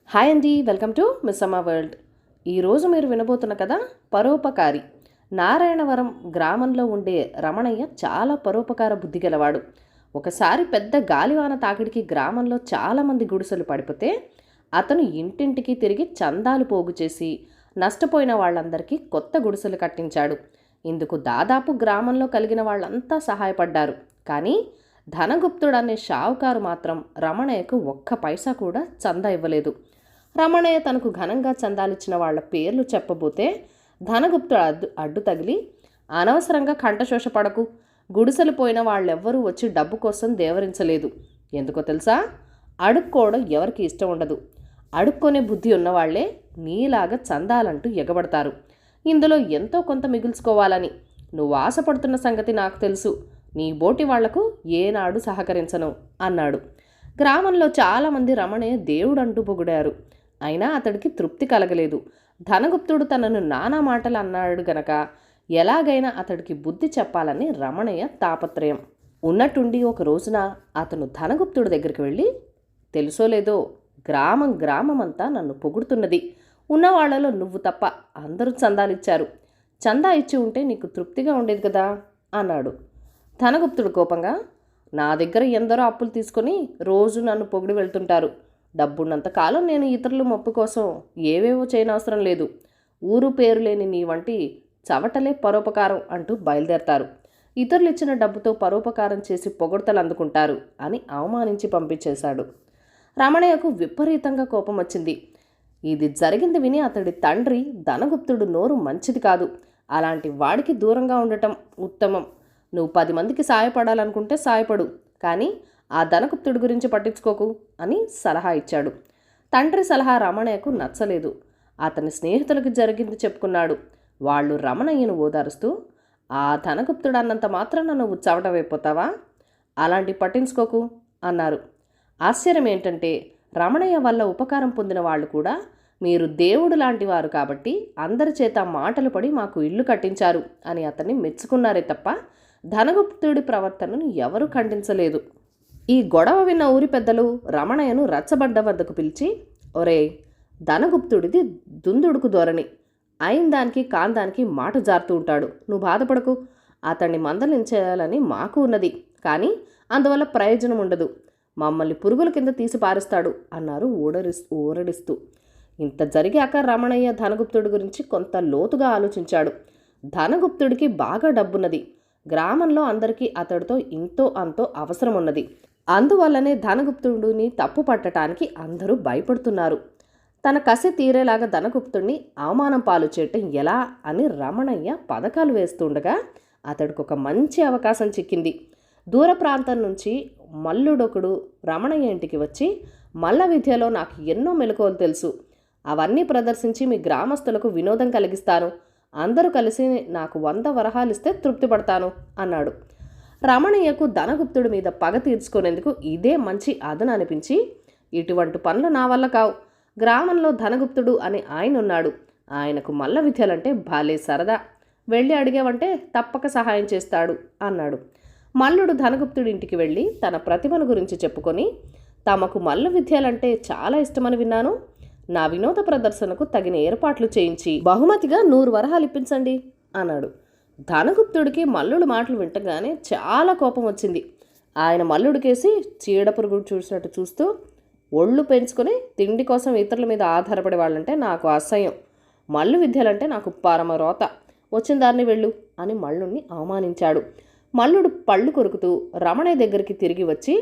Hi అండి, welcome to miss అమ్మ world. ఈరోజు మీరు వినబోతున్న కథ పరోపకారి. నారాయణవరం గ్రామంలో ఉండే రమణయ్య చాలా పరోపకార బుద్ధి గలవాడు. ఒకసారి పెద్ద గాలివాన తాకిడికి గ్రామంలో చాలామంది గుడిసెలు పడిపోతే అతను ఇంటింటికి తిరిగి చందాలు పోగు చేసి నష్టపోయిన వాళ్ళందరికీ కొత్త గుడిసెలు కట్టించాడు. ఇందుకు దాదాపు గ్రామంలో కలిగిన వాళ్ళంతా సహాయపడ్డారు. కానీ ధనగుప్తుడు అనే షావుకారు మాత్రం రమణయ్యకు ఒక్క పైసా కూడా చందా ఇవ్వలేదు. రమణయ్య తనకు ఘనంగా చందాలిచ్చిన వాళ్ల పేర్లు చెప్పబోతే ధనగుప్తుడు అడ్డు తగిలి, అనవసరంగా కంఠశోష పడకు, గుడిసెలు పోయిన వాళ్ళెవ్వరూ వచ్చి డబ్బు కోసం దేవరించలేదు. ఎందుకో తెలుసా? అడుక్కోవడం ఎవరికి ఇష్టం ఉండదు. అడుక్కొనే బుద్ధి ఉన్నవాళ్లే నీలాగా చందాలంటూ ఎగబడతారు. ఇందులో ఎంతో కొంత మిగుల్చుకోవాలని నువ్వు ఆశపడుతున్న సంగతి నాకు తెలుసు. నీ బోటి వాళ్లకు ఏనాడు సహకరించను అన్నాడు. గ్రామంలో చాలామంది రమణయ్య దేవుడంటూ పొగిడారు. అయినా అతడికి తృప్తి కలగలేదు. ధనగుప్తుడు తనను నానా మాటలు అన్నాడు గనక ఎలాగైనా అతడికి బుద్ధి చెప్పాలని రమణయ్య తాపత్రయం. ఉన్నట్టుండి ఒక రోజున అతను ధనగుప్తుడి దగ్గరికి వెళ్ళి, తెలుసో లేదో గ్రామమంతా నన్ను పొగుడుతున్నది. ఉన్నవాళ్లలో నువ్వు తప్ప అందరూ చందాలిచ్చారు. చందా ఇచ్చి ఉంటే నీకు తృప్తిగా ఉండేది కదా అన్నాడు. ధనగుప్తుడు కోపంగా, నా దగ్గర ఎందరో అప్పులు తీసుకొని రోజు నన్ను పొగిడి వెళ్తుంటారు. డబ్బున్నంత కాలం నేను ఇతరుల మొప్పు కోసం ఏవేవో చేయనవసరం లేదు. ఊరు పేరు లేని నీ వంటి చవటలే పరోపకారం అంటూ బయలుదేరతారు. ఇతరులు ఇచ్చిన డబ్బుతో పరోపకారం చేసి పొగడ్తలు అందుకుంటారు అని అవమానించి పంపించేశాడు. రమణయ్యకు విపరీతంగా కోపం వచ్చింది. ఇది జరిగింది విని అతడి తండ్రి ధనగుప్తుడు నోరు మంచిది కాదు. అలాంటి వాడికి దూరంగా ఉండటం ఉత్తమం. నువ్వు 10 మందికి సాయపడాలనుకుంటే సాయపడు, కానీ ఆ ధనగుప్తుడి గురించి పట్టించుకోకు అని సలహా ఇచ్చాడు. తండ్రి సలహా రమణయ్యకు నచ్చలేదు. అతని స్నేహితులకు జరిగింది చెప్పుకున్నాడు. వాళ్ళు రమణయ్యను ఓదారుస్తూ, ఆ ధనగుప్తుడు అన్నంత మాత్రాన నువ్వు చవటమైపోతావా? అలాంటి పట్టించుకోకు అన్నారు. ఆశ్చర్యం ఏంటంటే రమణయ్య వల్ల ఉపకారం పొందిన వాళ్ళు కూడా మీరు దేవుడు లాంటి వారు కాబట్టి అందరి చేత మాటలు పడి మాకు ఇల్లు కట్టించారు అని అతన్ని మెచ్చుకున్నారే తప్ప ధనగుప్తుడి ప్రవర్తనను ఎవరూ ఖండించలేదు. ఈ గొడవ విన్న ఊరి పెద్దలు రమణయ్యను రచ్చబండ వద్దకు పిలిచి, ఒరే, ధనగుప్తుడిది దుందుడుకు ధోరణి. అయిన దానికి కాందానికి మాట జారుతూ ఉంటాడు. నువ్వు బాధపడకు. అతన్ని మందలించాలని మాకు ఉన్నది, కానీ అందువల్ల ప్రయోజనం ఉండదు. మమ్మల్ని పురుగుల కింద తీసి పారుస్తాడు అన్నారు ఊరడిస్తూ. ఇంత జరిగాక రమణయ్య ధనగుప్తుడి గురించి కొంత లోతుగా ఆలోచించాడు. ధనగుప్తుడికి బాగా డబ్బున్నది. గ్రామంలో అందరికీ అతడితో ఇంతో అంతో అవసరం ఉన్నది. అందువల్లనే ధనగుప్తుడిని తప్పు పట్టడానికి అందరూ భయపడుతున్నారు. తన కసి తీరేలాగా ధనగుప్తుడిని అవమానం పాలు చేయటం ఎలా అని రమణయ్య పథకాలు వేస్తుండగా అతడికి ఒక మంచి అవకాశం చిక్కింది. దూర ప్రాంతం నుంచి మల్లుడొకడు రమణయ్య ఇంటికి వచ్చి, మల్ల విద్యలో నాకు ఎన్నో మెలకువలు తెలుసు, అవన్నీ ప్రదర్శించి మీ గ్రామస్తులకు వినోదం కలిగిస్తాను. అందరూ కలిసి నాకు 100 వరహాలిస్తే తృప్తి పడతాను అన్నాడు. రమణయ్యకు ధనగుప్తుడి మీద పగ తీర్చుకునేందుకు ఇదే మంచి అదను అనిపించి, ఇటువంటి పనులు నా వల్ల కావు. గ్రామంలో ధనగుప్తుడు అని ఆయన ఉన్నాడు. ఆయనకు మల్ల విద్యలంటే భలే సరదా. వెళ్ళి అడిగావంటే తప్పక సహాయం చేస్తాడు అన్నాడు. మల్లుడు ధనగుప్తుడి ఇంటికి వెళ్ళి తన ప్రతిభను గురించి చెప్పుకొని, తమకు మల్ల విద్యలంటే చాలా ఇష్టమని విన్నాను. నా వినోద ప్రదర్శనకు తగిన ఏర్పాట్లు చేయించి బహుమతిగా 100 వరహాలు ఇప్పించండి అన్నాడు. ధనగుప్తుడికి మల్లుడు మాటలు వింటగానే చాలా కోపం వచ్చింది. ఆయన మల్లుడికేసి చీడపురుగు చూసినట్టు చూస్తూ, ఒళ్ళు పెంచుకొని తిండి కోసం ఇతరుల మీద ఆధారపడే వాళ్ళంటే నాకు అసహ్యం. మల్లు విద్యలంటే నాకు పరమ రోత. వచ్చిన దారిని వెళ్ళు అని మల్లుడిని అవమానించాడు. మల్లుడు పళ్ళు కొరుకుతూ రమణయ్య దగ్గరికి తిరిగి వచ్చి,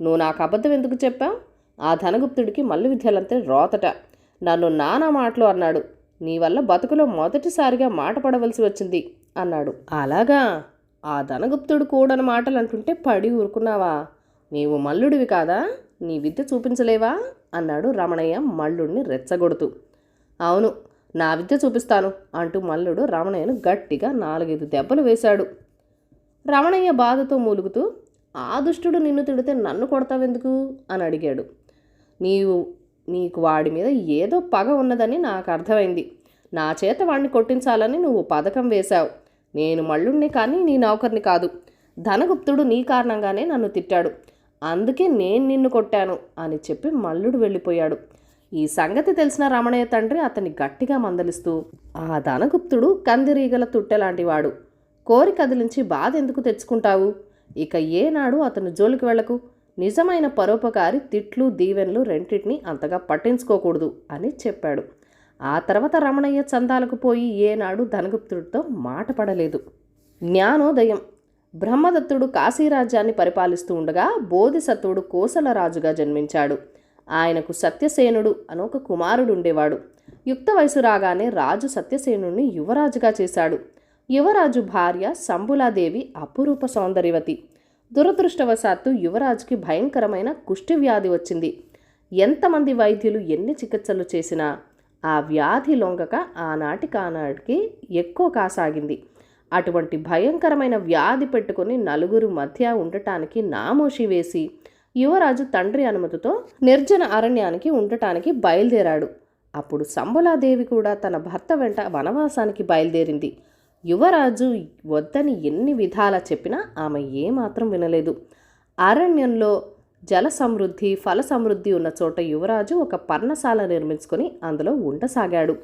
నువ్వు నాకు అబద్ధం ఎందుకు చెప్పావు? ఆ ధనగుప్తుడికి మల్లు విద్యలంటే రోతట. నన్ను నానా మాటలు అన్నాడు. నీ వల్ల బతుకులో మొదటిసారిగా మాట పడవలసి వచ్చింది అన్నాడు. అలాగా? ఆ ధనగుప్తుడు కూడని మాటలు అంటుంటే పడి ఊరుకున్నావా? నీవు మల్లుడివి కాదా? నీ విద్య చూపించలేవా అన్నాడు రమణయ్య మల్లుడిని రెచ్చగొడుతూ. అవును, నా విద్య చూపిస్తాను అంటూ మల్లుడు రమణయ్యను గట్టిగా 4-5 దెబ్బలు వేశాడు. రమణయ్య బాధతో మూలుగుతూ, ఆ దుష్టుడు నిన్ను తిడితే నన్ను కొడతావెందుకు అని అడిగాడు. నీకు వాడి మీద ఏదో పగ ఉన్నదని నాకు అర్థమైంది. నా చేత వాడిని కొట్టించాలని నువ్వు పథకం వేశావు. నేను మల్లుణ్ణి కానీ నీ నౌకర్ని కాదు. ధనగుప్తుడు నీ కారణంగానే నన్ను తిట్టాడు. అందుకే నేను నిన్ను కొట్టాను అని చెప్పి మల్లుడు వెళ్ళిపోయాడు. ఈ సంగతి తెలిసిన రమణయ్య తండ్రి అతన్ని గట్టిగా మందలిస్తూ, ఆ ధనగుప్తుడు కందిరీగల తుట్టెలాంటివాడు, కోరి కదిలించి బాధ ఎందుకు తెచ్చుకుంటావు? ఇక ఏనాడు అతను జోలికి వెళ్లకు. నిజమైన పరోపకారి తిట్లు దీవెనలు రెంటిని అంతగా పట్టించుకోకూడదు అని చెప్పాడు. ఆ తర్వాత రమణయ్య చందాలకు పోయి ఏనాడు ధనగుప్తుడితో మాట పడలేదు. జ్ఞానోదయం. బ్రహ్మదత్తుడు కాశీరాజ్యాన్ని పరిపాలిస్తూ ఉండగా బోధిసత్వుడు కోసలరాజుగా జన్మించాడు. ఆయనకు సత్యసేనుడు అనొక కుమారుడు ఉండేవాడు. యుక్త వయసు రాగానే రాజు సత్యసేనుడిని యువరాజుగా చేశాడు. యువరాజు భార్య సంబులాదేవి అపురూప సౌందర్యవతి. దురదృష్టవశాత్తు యువరాజుకి భయంకరమైన కుష్టి వ్యాధి వచ్చింది. ఎంతమంది వైద్యులు ఎన్ని చికిత్సలు చేసినా ఆ వ్యాధి లొంగక ఆనాటికి ఎక్కువ కాసాగింది. అటువంటి భయంకరమైన వ్యాధి పెట్టుకుని నలుగురు మధ్య ఉండటానికి నామోషి వేసి యువరాజు తండ్రి అనుమతితో నిర్జన అరణ్యానికి ఉండటానికి బయలుదేరాడు. అప్పుడు సంబులాదేవి కూడా తన భర్త వెంట వనవాసానికి బయలుదేరింది. యువరాజు వద్దని ఎన్ని విధాలా చెప్పినా ఆమె ఏమాత్రం వినలేదు. అరణ్యంలో జల సమృద్ధి ఫల సమృద్ధి ఉన్న చోట యువరాజు ఒక పర్ణశాల నిర్మించుకొని అందులో ఉండసాగాడు.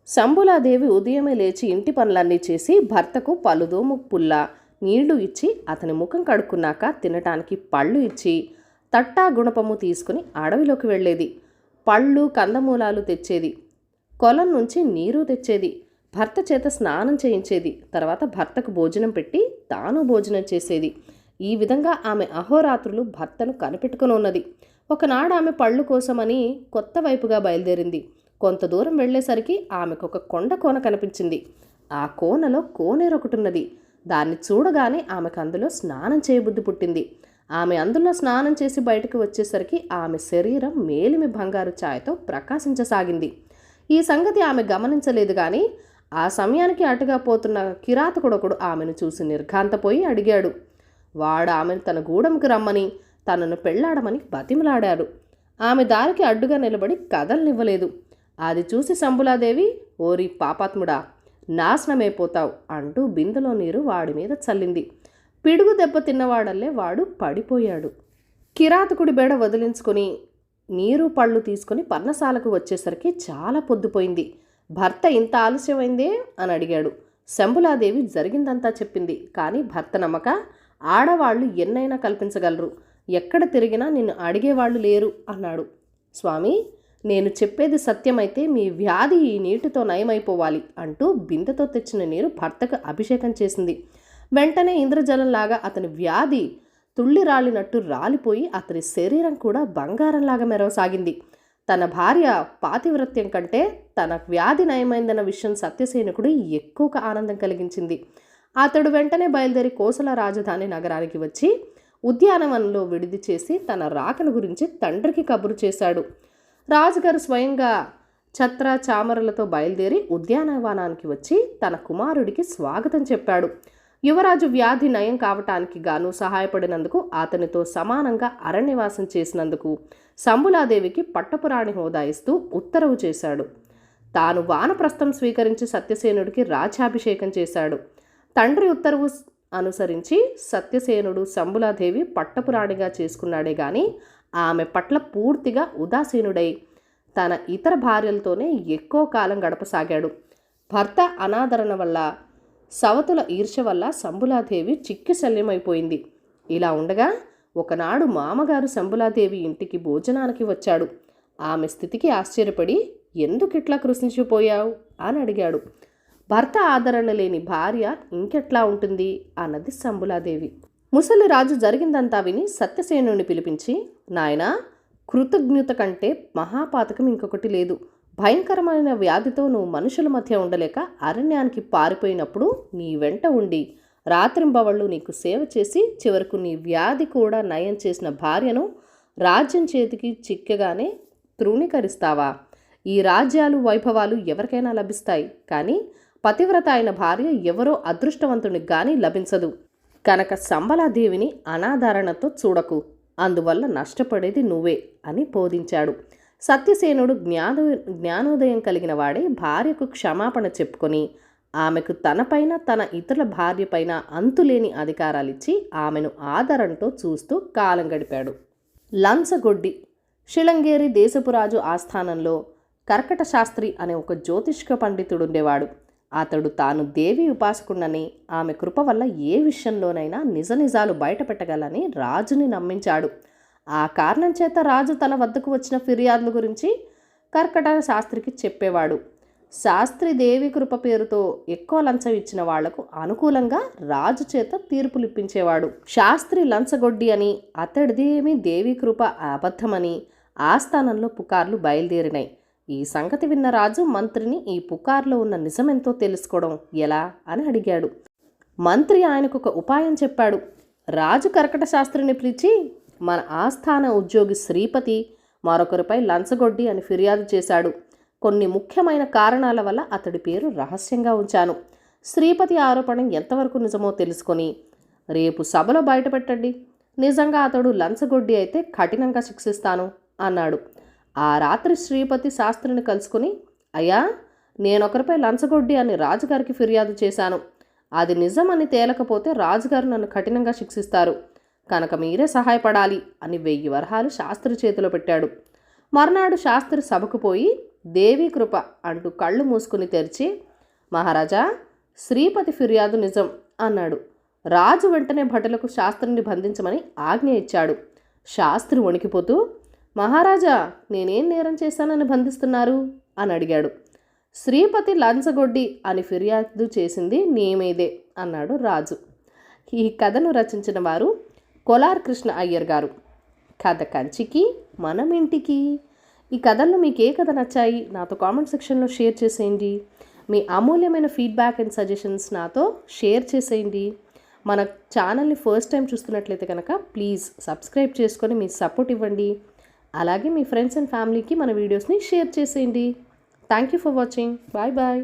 సంబులాదేవి ఉదయమే లేచి ఇంటి పనులన్నీ చేసి భర్తకు పలుదోము పుల్ల నీళ్లు ఇచ్చి అతని ముఖం కడుక్కున్నాక తినటానికి పళ్ళు ఇచ్చి తట్టా గుణపము తీసుకుని అడవిలోకి వెళ్ళేది. పళ్ళు కందమూలాలు తెచ్చేది. కొలం నుంచి నీరు తెచ్చేది. భర్త చేత స్నానం చేయించేది. తర్వాత భర్తకు భోజనం పెట్టి తాను భోజనం చేసేది. ఈ విధంగా ఆమె అహోరాత్రులు భర్తను కనిపెట్టుకుని ఉన్నది. ఒకనాడు ఆమె పళ్ళు కోసమని కొత్త వైపుగా బయలుదేరింది. కొంత దూరం వెళ్లేసరికి ఆమెకు ఒక కొండ కోన కనిపించింది. ఆ కోనలో కోనేరొకటున్నది. దాన్ని చూడగానే ఆమెకు అందులో స్నానం చేయబుద్ధి పుట్టింది. ఆమె అందులో స్నానం చేసి బయటకు వచ్చేసరికి ఆమె శరీరం మేలిమి బంగారు ఛాయతో ప్రకాశించసాగింది. ఈ సంగతి ఆమె గమనించలేదు. కానీ ఆ సమయానికి అటుగా పోతున్న కిరాతకుడొకడు ఆమెను చూసి నిర్ఘాంతపోయి అడిగాడు. వాడు ఆమెను తన గూడెంకి రమ్మని తనను పెళ్లాడమని బతిమలాడాడు. ఆమె దారికి అడ్డుగా నిలబడి కదలనివ్వలేదు. అది చూసి సంబులాదేవి, ఓరి పాపాత్ముడా, నాశనమైపోతావు అంటూ బిందెలో నీరు వాడి మీద చల్లింది. పిడుగు దెబ్బ తిన్నవాడల్లే వాడు పడిపోయాడు. కిరాతకుడి బెడ వదిలించుకొని నీరు పళ్ళు తీసుకుని పర్ణశాలకు వచ్చేసరికి చాలా పొద్దుపోయింది. భర్త ఇంత ఆలస్యమైందే అని అడిగాడు. శంభులాదేవి జరిగిందంతా చెప్పింది. కానీ భర్త నమ్మక, ఆడవాళ్లు ఎన్నైనా కల్పించగలరు, ఎక్కడ తిరిగినా నిన్ను అడిగేవాళ్లు లేరు అన్నాడు. స్వామి, నేను చెప్పేది సత్యమైతే మీ వ్యాధి ఈ నీటితో నయమైపోవాలి అంటూ బిందెతో తెచ్చిన నీరు భర్తకు అభిషేకం చేసింది. వెంటనే ఇంద్రజలంలాగా అతని వ్యాధి తుళ్ళి రాలినట్టు రాలిపోయి అతని శరీరం కూడా బంగారంలాగా మెరవసాగింది. తన భార్య పాతివ్రత్యం కంటే తన వ్యాధి నయమైందన్న విషయం సత్యసేనుకుడు ఎక్కువగా ఆనందం కలిగించింది. అతడు వెంటనే బయలుదేరి కోసల రాజధాని నగరానికి వచ్చి ఉద్యానవనంలో విడిది చేసి తన రాకను గురించి తండ్రికి కబురు చేశాడు. రాజుగారు స్వయంగా ఛత్ర చామరలతో బయలుదేరి ఉద్యానవనానికి వచ్చి తన కుమారుడికి స్వాగతం చెప్పాడు. యువరాజు వ్యాధి నయం కావటానికి గాను సహాయపడినందుకు, అతనితో సమానంగా అరణ్యవాసం చేసినందుకు సంబులాదేవికి పట్టపురాణి హోదా ఇస్తూ ఉత్తర్వు చేశాడు. తాను వానప్రస్థం స్వీకరించి సత్యసేనుడికి రాజ్యాభిషేకం చేశాడు. తండ్రి ఉత్తర్వు అనుసరించి సత్యసేనుడు సంబులాదేవి పట్టపురాణిగా చేసుకున్నాడే గాని ఆమె పట్ల పూర్తిగా ఉదాసీనుడై తన ఇతర భార్యలతోనే ఎక్కువ కాలం గడపసాగాడు. భర్త అనాదరణ వల్ల, సవతుల ఈర్ష్య వల్ల సంబులాదేవి చిక్కి శల్యమైపోయింది. ఇలా ఉండగా ఒకనాడు మామగారు సంబులాదేవి ఇంటికి భోజనానికి వచ్చాడు. ఆమె స్థితికి ఆశ్చర్యపడి, ఎందుకిట్లా కృషించిపోయావు అని అడిగాడు. భర్త ఆదరణ లేని భార్య ఇంకెట్లా ఉంటుంది అన్నది సంబులాదేవి. ముసలిరాజు జరిగిందంతా విని సత్యసేనుని పిలిపించి, నాయనా, కృతజ్ఞత కంటే మహాపాతకం ఇంకొకటి లేదు. భయంకరమైన వ్యాధితో నువ్వు మనుషుల మధ్య ఉండలేక అరణ్యానికి పారిపోయినప్పుడు నీ వెంట ఉండి రాత్రింబవళ్ళు నీకు సేవ చేసి చివరకు నీ వ్యాధి కూడా నయం చేసిన భార్యను రాజ్యం చేతికి చిక్కగానే తృణీకరిస్తావా? ఈ రాజ్యాలు వైభవాలు ఎవరికైనా లభిస్తాయి, కానీ పతివ్రత అయిన భార్య ఎవరో అదృష్టవంతునికి గాని లభించదు. కనుక సంబలాదేవిని అనాదరణతో చూడకు, అందువల్ల నష్టపడేది నువ్వే అని బోధించాడు. సత్యసేనుడు జ్ఞానోదయం కలిగిన వాడే భార్యకు క్షమాపణ చెప్పుకొని ఆమెకు తనపైన తన ఇతరుల భార్యపైన అంతులేని అధికారాలిచ్చి ఆమెను ఆదరణతో చూస్తూ కాలం గడిపాడు. లంచగొడ్డి. శిలంగేరి దేశపు రాజు ఆస్థానంలో కర్కట శాస్త్రి అనే ఒక జ్యోతిష్క పండితుడుండేవాడు. అతడు తాను దేవి ఉపాసకుడని, ఆమె కృప వల్ల ఏ విషయంలోనైనా నిజ నిజాలు బయటపెట్టగలని రాజుని నమ్మించాడు. ఆ కారణం చేత రాజు తన వద్దకు వచ్చిన ఫిర్యాదుల గురించి కర్కట శాస్త్రికి చెప్పేవాడు. శాస్త్రి దేవి కృప పేరుతో ఎక్కువ లంచం ఇచ్చిన వాళ్లకు అనుకూలంగా రాజు చేత తీర్పులు ఇప్పించేవాడు. శాస్త్రి లంచగొడ్డి అని, అతడిదేమీ దేవి కృప అబద్ధమని ఆస్థానంలో పుకార్లు బయలుదేరినాయి. ఈ సంగతి విన్న రాజు మంత్రిని ఈ పుకార్లో ఉన్న నిజమెంతో తెలుసుకోవడం ఎలా అని అడిగాడు. మంత్రి ఆయనకు ఒక ఉపాయం చెప్పాడు. రాజు కర్కట శాస్త్రిని పిలిచి, మన ఆస్థాన ఉద్యోగి శ్రీపతి మరొకరిపై లంచగొడ్డి అని ఫిర్యాదు చేశాడు. కొన్ని ముఖ్యమైన కారణాల వల్ల అతడి పేరు రహస్యంగా ఉంచాను. శ్రీపతి ఆరోపణ ఎంతవరకు నిజమో తెలుసుకొని రేపు సభలో బయటపెట్టండి. నిజంగా అతడు లంచగొడ్డి అయితే కఠినంగా శిక్షిస్తాను అన్నాడు. ఆ రాత్రి శ్రీపతి శాస్త్రిని కలుసుకుని, అయ్యా, నేనొకరిపై లంచగొడ్డి అని రాజుగారికి ఫిర్యాదు చేశాను. అది నిజమని తేలకపోతే రాజుగారు నన్ను కఠినంగా శిక్షిస్తారు. కనుక మీరే సహాయపడాలి అని 1000 వరహాలు శాస్త్రి చేతిలో పెట్టాడు. మర్నాడు శాస్త్రి సభకు పోయి దేవి కృప అంటూ కళ్ళు మూసుకుని తెరిచి, మహారాజా, శ్రీపతి ఫిర్యాదు నిజం అన్నాడు. రాజు వెంటనే భటులకు శాస్త్రిని బంధించమని ఆజ్ఞ ఇచ్చాడు. శాస్త్రి వణికిపోతూ, మహారాజా, నేనేం నేరం చేశానని బంధిస్తున్నారు అని అడిగాడు. శ్రీపతి లంచగొడ్డి అని ఫిర్యాదు చేసింది నేమేదే అన్నాడు రాజు. ఈ కథను రచించిన వారు కొలార్ కృష్ణ అయ్యర్ గారు. కథ కంచికి మనం ఇంటికి. ఈ కథల్లో మీకు ఏ కథ నచ్చాయి నాతో కామెంట్ సెక్షన్లో షేర్ చేసేయండి. మీ అమూల్యమైన ఫీడ్బ్యాక్ అండ్ సజెషన్స్ నాతో షేర్ చేసేయండి. మన ఛానల్ని ఫస్ట్ టైం చూస్తున్నట్లయితే కనుక ప్లీజ్ సబ్స్క్రైబ్ చేసుకొని మీ సపోర్ట్ ఇవ్వండి. అలాగే మీ ఫ్రెండ్స్ అండ్ ఫ్యామిలీకి మన వీడియోస్ని షేర్ చేసేయండి. Thank you for watching. Bye bye.